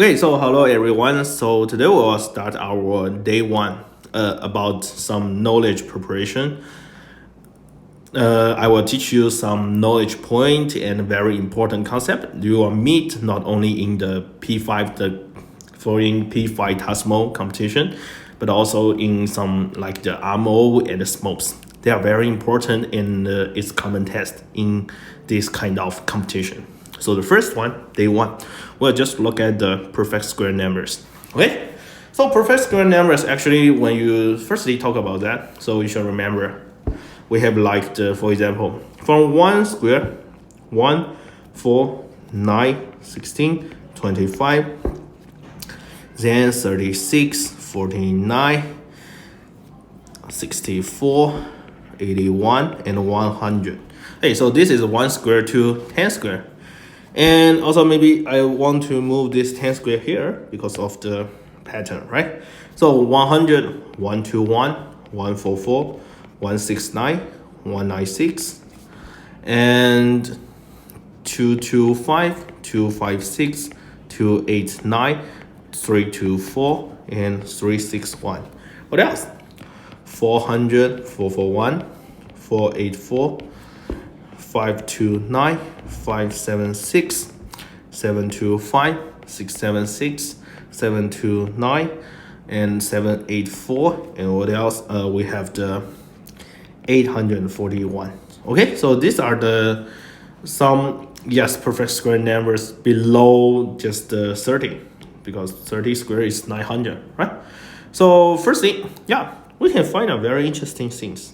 Okay, so hello everyone. So today we will start our day one about some knowledge preparation. I will teach you some knowledge point and very important concept you will meet not only in the P5, the following P5 TASMO competition, but also in some like the AMO and the SMOPs. They are very important in its common test in this kind of competition. So the first one, day one, we'll just look at the perfect square numbers. Okay, so perfect square numbers actually when you firstly talk about that, so you should remember we have like the, for example, from 1 square, 1, 4, 9, 16, 25, then 36, 49, 64, 81, and 100. Hey, so this is 1 square to 10 square. And also maybe I want to move this 10 square here because of the pattern, right? So 100, 121, 144, 169, 196, and 225, 256, 289, 324, and 361. What else? 400, 441, 484, 529, 576, 725, 676, 729, and 784. And what else? We have the 841. Okay, so these are the some perfect square numbers below just the 30, because 30 square is 900, right? So firstly, we can find a very interesting things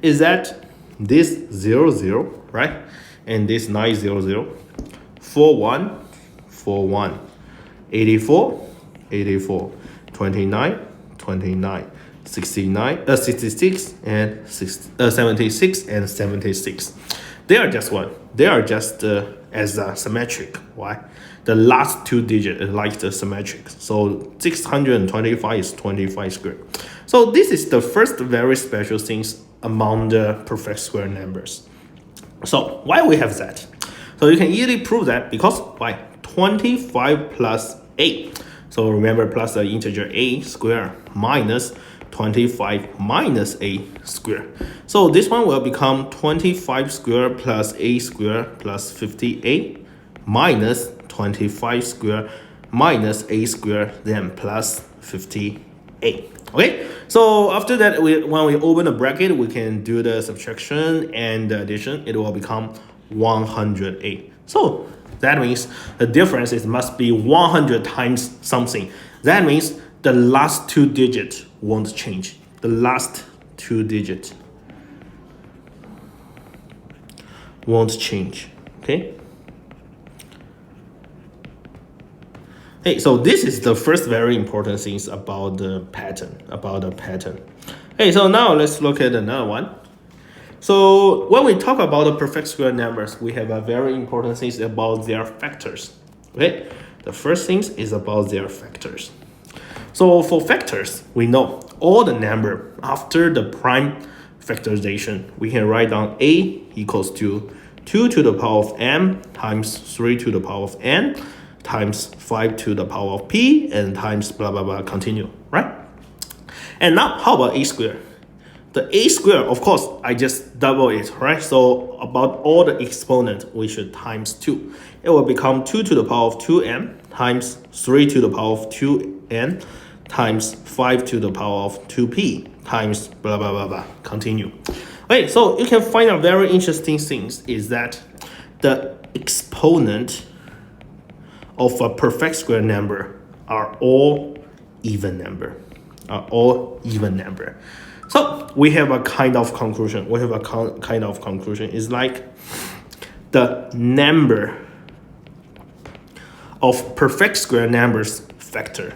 is that this 00, right, and this 900, 41, 41, 84, 84, 29, 29, 69, 66, and 76, and 76. They are just what? They are just as a symmetric. Why? The last two digits is like the symmetric. So 625 is 25 square. So this is the first very special things among the perfect square numbers. So why we have that? So you can easily prove that because why? 25 plus 8. So remember, plus the integer a square minus 25 minus a square. So this one will become 25 square plus a square plus 58 minus 25 square minus a square then plus 58. Okay, so after that, when we open the bracket, we can do the subtraction and the addition. It will become 108. So that means the difference must be 100 times something. That means the last two digits won't change. The last two digits won't change. Okay. Hey, so this is the first very important things about the pattern, Hey, so now let's look at another one. So when we talk about the perfect square numbers, we have a very important things about their factors. Okay, the first thing is about their factors. So for factors, we know all the number after the prime factorization, we can write down a equals to 2 to the power of m times 3 to the power of n times 5 to the power of p and times blah blah blah, continue, right? And now how about a square? The a square, of course, I just double it, right? So about all the exponent, we should times 2. It will become 2 to the power of 2m times 3 to the power of 2n times 5 to the power of 2p times blah blah blah blah, continue. Okay, so you can find a very interesting things is that the exponent of a perfect square number are all even number. So we have a kind of conclusion. Is like the number of perfect square numbers factor.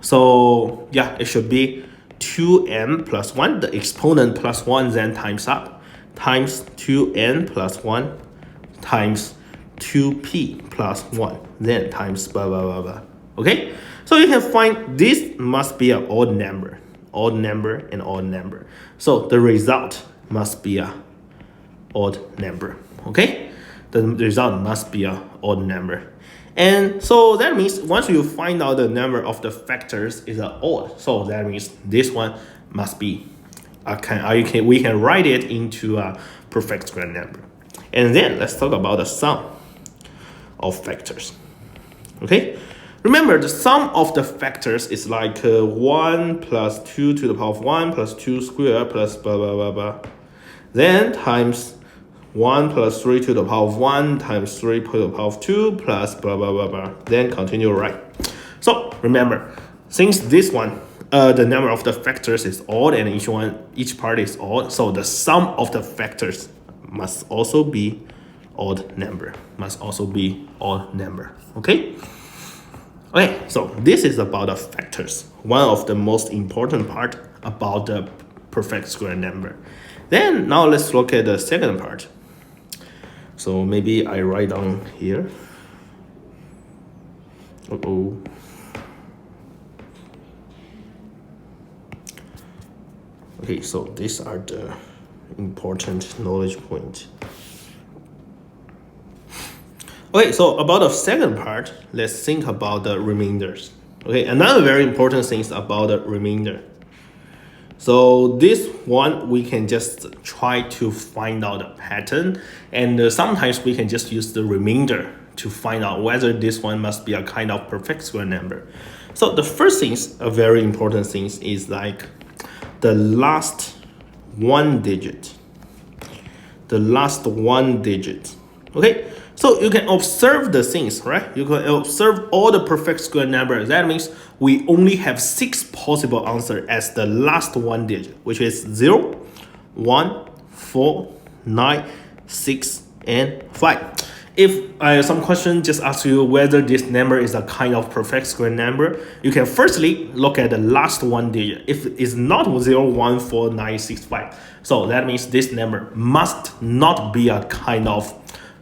So it should be 2n plus 1, the exponent plus 1 then times up, times 2n plus 1 times 2p plus 1 then times blah blah blah blah. Okay, so you can find this must be an odd number, and odd number. So the result must be a odd number. Okay, the result must be a odd number. And so that means once you find out the number of the factors is an odd, so that means this one must be we can write it into a perfect square number. And then let's talk about the sum of factors. Okay, remember the sum of the factors is like 1 plus 2 to the power of 1 plus 2 squared plus blah blah blah blah, then times 1 plus 3 to the power of 1 times 3 to the power of 2 plus blah blah blah blah, then continue right. So remember, since this one the number of the factors is odd and each part is odd, so the sum of the factors must also be odd number. Okay, so this is about the factors, one of the most important part about the perfect square number. Then now let's look at the second part. So maybe I write down here. Okay, so these are the important knowledge points. Okay, so about the second part, let's think about the remainders. Okay, another very important thing about the remainder. So this one, we can just try to find out the pattern, and sometimes we can just use the remainder to find out whether this one must be a kind of perfect square number. So the first thing, a very important thing, is like the last one digit. Okay, so you can observe the things, right? You can observe all the perfect square numbers. That means we only have 6 possible answers as the last one digit, which is 0, 1, 4, 9, 6, and 5. If some question just ask you whether this number is a kind of perfect square number, you can firstly look at the last one digit. If it's not 0, 1, 4, 9, 6, 5, so that means this number must not be a kind of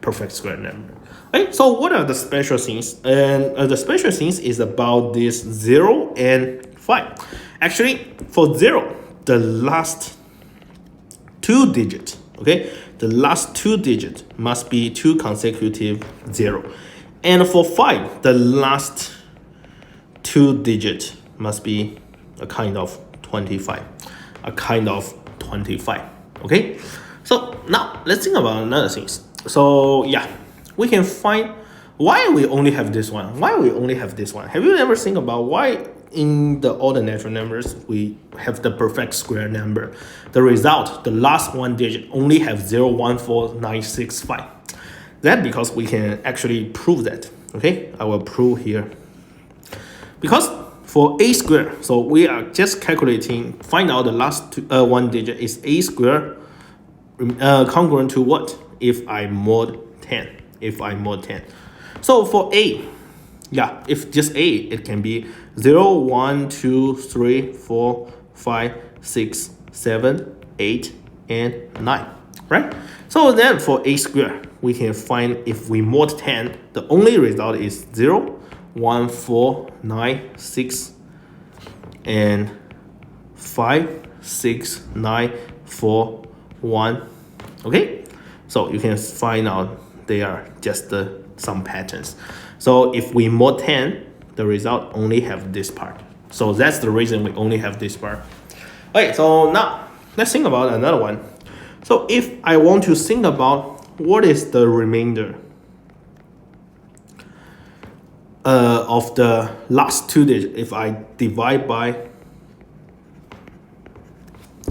perfect square number. Okay, so what are the special things? And the special things is about this 0 and 5. Actually, for 0, the last 2 digits, okay, the last 2 digits must be 2 consecutive 0. And for 5, the last 2 digits must be a kind of 25. Okay, so now let's think about another things. So yeah, we can find why we only have this one. Have you ever think about why in the all the natural numbers we have the perfect square number? The result, the last one digit, only have 0, 1, 4, 9, 6, 5. That because we can actually prove that. Okay, I will prove here. Because for a square, so we are just calculating, find out the last one digit is a square congruent to what? If I mod 10. So for a, yeah, if just a, it can be 0, 1, 2, 3, 4, 5, 6, 7, 8, and 9, right? So then for a square, we can find if we mod 10, the only result is 0, 1, 4, 9, 6, and 5, 6, 9, 4, 1. Okay, so you can find out they are just some patterns. So if we mod 10, the result only have this part. So that's the reason we only have this part. Okay, so now let's think about another one. So if I want to think about what is the remainder of the last 2 digits if I divide by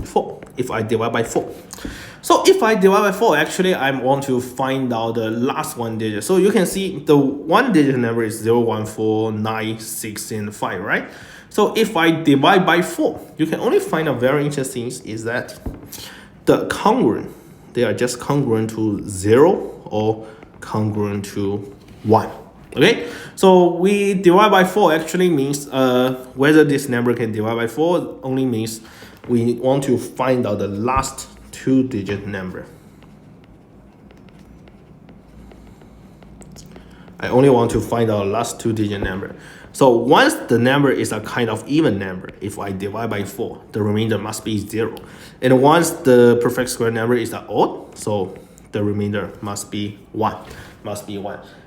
4. So if I divide by 4, actually I want to find out the last one digit. So you can see the one digit number is 0, 1, 4, 9, 6, and 5, right? So if I divide by 4, you can only find out very interesting is that the congruent, they are just congruent to 0 or congruent to 1. Okay, so we divide by 4 actually means whether this number can divide by 4 only means we want to find out the last 2-digit number. I only want to find out last 2-digit number. So once the number is a kind of even number, if I divide by 4, the remainder must be 0. And once the perfect square number is odd, so the remainder must be 1.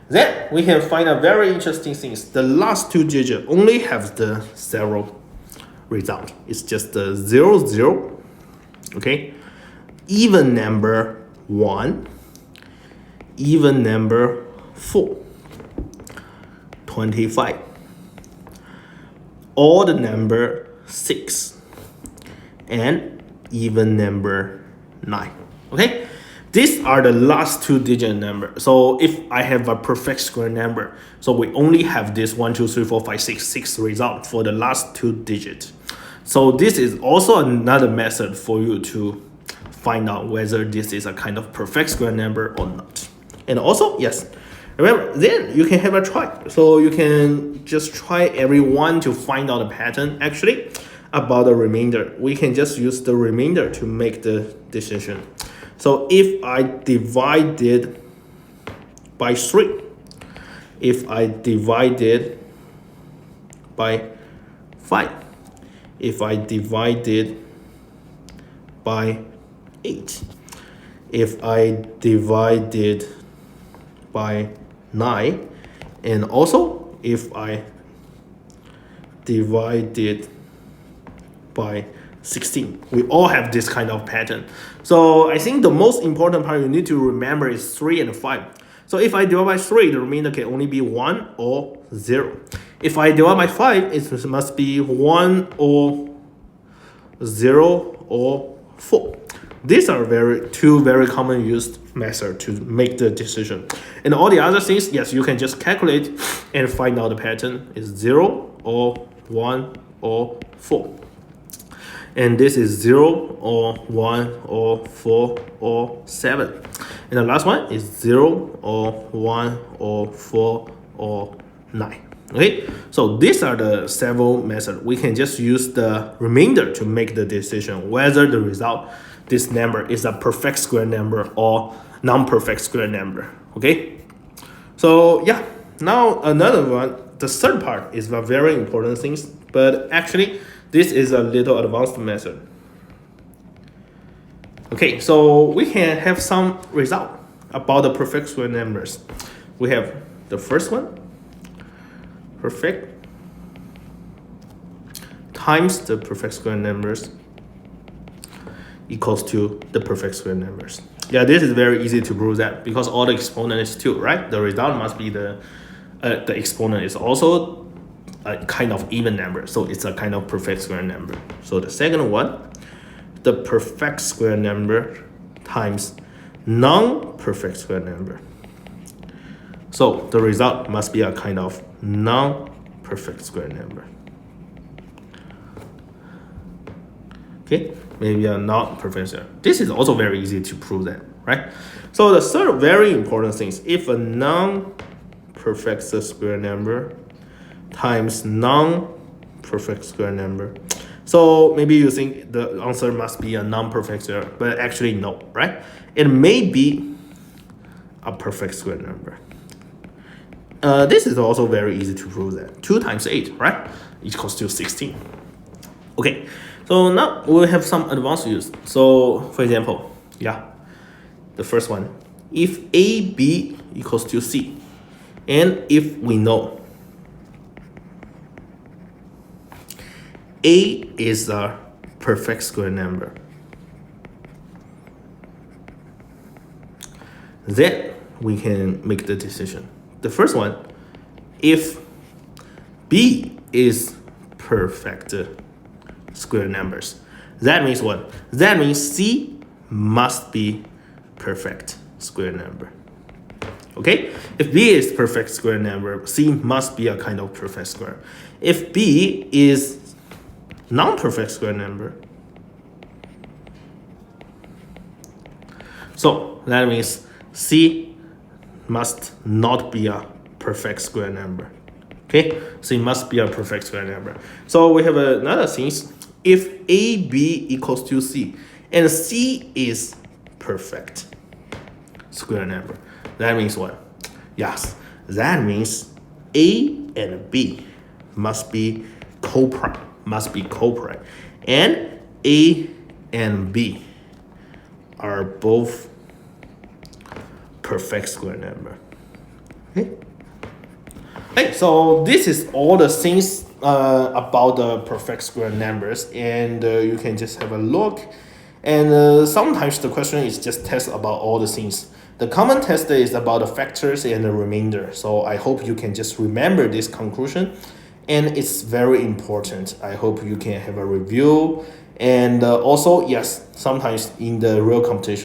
Then we can find a very interesting things. The last two digits only have the zero result. It's just the 0, 0. Okay, even number 1, even number 4, 25, odd number 6, and even number 9. Okay, these are the last two digit number. So if I have a perfect square number, so we only have this 1, 2, 3, 4, 5, 6 result for the last two digits. So this is also another method for you to find out whether this is a kind of perfect square number or not. And also, yes, remember, then you can have a try. So you can just try every one to find out a pattern. Actually, about the remainder, we can just use the remainder to make the decision. So if I divide it by 3, if I divide it by 5, if I divide it by 8, if I divide it by 9, and also if I divide it by 16. We all have this kind of pattern. So I think the most important part you need to remember is 3 and 5. So if I divide by 3, the remainder can only be 1 or 0. If I divide by 5, it must be 1 or 0 or 4. These are two very common used methods to make the decision. And all the other things, yes, you can just calculate and find out the pattern is 0 or 1 or 4. And this is 0 or 1 or 4 or 7. And the last one is 0 or 1 or 4 or 9. Okay, so these are the several methods. We can just use the remainder to make the decision whether the result, this number, is a perfect square number or non-perfect square number. Okay, so yeah, now another one, the third part is a very important thing, but actually this is a little advanced method. Okay, so we can have some result about the perfect square numbers. We have the first one, perfect times the perfect square numbers equals to the perfect square numbers. Yeah, this is very easy to prove that because all the exponent is 2, right? The result must be the exponent is also a kind of even number, so it's a kind of perfect square number. So the second one, the perfect square number times non-perfect square number. So the result must be a kind of non-perfect square number. Okay, maybe a non-perfect square. This is also very easy to prove that, right? So the third very important thing is if a non-perfect square number times non-perfect square number. So maybe you think the answer must be a non-perfect square, but actually no, right? It may be a perfect square number. This is also very easy to prove that. 2 times 8, right? Equals to 16. Okay, so now we have some advanced use. So for example, yeah, the first one, if AB equals to C, and if we know A is a perfect square number, then we can make the decision. The first one, if B is perfect square numbers, that means what? That means C must be perfect square number. Okay, if B is perfect square number, C must be a kind of perfect square. If B is non-perfect square number, so that means C must not be a perfect square number. Okay, C must be a perfect square number. So we have another thing. If AB equals to C and C is perfect square number, that means what? Yes, that means A and B must be co-prime, and A and B are both perfect square number. Okay. Hey, so this is all the things about the perfect square numbers, and you can just have a look. And sometimes the question is just test about all the things. The common test is about the factors and the remainder. So I hope you can just remember this conclusion, and it's very important. I hope you can have a review, and also yes, sometimes in the real competition.